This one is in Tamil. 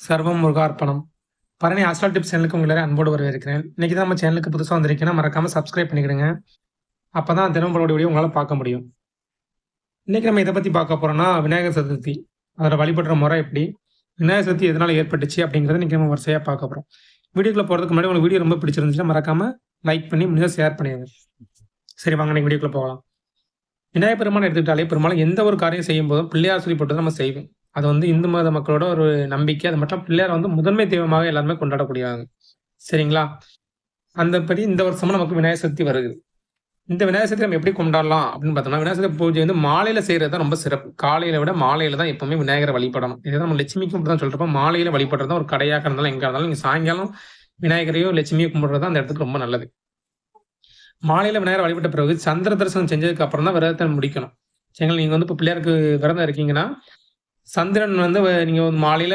சர்வம் முருகார்ப்பணம். பரணி ஆஸ்ட்ரல் டிப்ஸ் சேனலுக்கு உங்களை அன்போடு வரவேற்கிறேன். இன்னைக்கு தான் நம்ம சேனலுக்கு புதுசாக வந்திருக்கீங்கன்னா மறக்காம சப்ஸ்கிரைப் பண்ணிக்கிடுங்க. அப்பதான் தினம் போட வீடியோ உங்களால் பார்க்க முடியும். இன்னைக்கு நம்ம இதை பத்தி பார்க்க போறோம்னா விநாயகர் சதுர்த்தி, அதோட வழிபடுற முறை எப்படி, விநாயகர் சதுர்த்தி எதனால ஏற்பட்டுச்சு அப்படிங்கிறத இன்னைக்கு நம்ம வரிசையா பார்க்க போறோம். வீடியோக்குள்ள போறதுக்கு முன்னாடி உங்களுக்கு வீடியோ ரொம்ப பிடிச்சிருந்துச்சுன்னா மறக்காம லைக் பண்ணி முடிஞ்சா ஷேர் பண்ணிடுங்க. சரி, வாங்க இன்னைக்கு வீடியோக்குள்ள போகலாம். விநாயகர் பெருமான் எடுத்துக்கிட்டாலே பெரும்பாலும் எந்த ஒரு காரியம் செய்யும் போதும் பிள்ளையார் சொல்லி போட்டு நம்ம செய்வோம். அது வந்து இந்து மத மக்களோட ஒரு நம்பிக்கை. அது மட்டும் பிள்ளையார் வந்து முதன்மை தெய்வமாக எல்லாருமே கொண்டாடக்கூடியவங்க. சரிங்களா? அந்தபடி இந்த வருஷமும் நமக்கு விநாயகர் சதுர்த்தி வருது. இந்த விநாயகர் சதுர்த்தி நம்ம எப்படி கொண்டாடலாம் அப்படின்னு பார்த்தோம்னா, விநாயகர் சதுர்த்தி பூஜை வந்து மாலையில செய்யறது தான் ரொம்ப சிறப்பு. காலையில விட மாலையில தான் எப்பவுமே விநாயகரை வழிபடணும். இதை நம்ம லட்சுமிக்கும் இப்படி தான் சொல்றப்ப, மாலையில வழிபடுறது தான் ஒரு கடையாக இருந்தாலும் எங்க இருந்தாலும் நீங்க சாயங்காலம் விநாயகரையோ லட்சுமியோ கும்பிடுறது தான் அந்த இடத்துக்கு ரொம்ப நல்லது. மாலையில விநாயகரை வழிபட்ட பிறகு சந்திர தரிசனம் செஞ்சதுக்கு அப்புறம் தான் விரதத்தை முடிக்கணும். சரிங்களா? நீங்க வந்து இப்போ பிள்ளையாருக்கு விரதம் இருக்கீங்கன்னா, சந்திரன் வந்து நீங்க மாலையில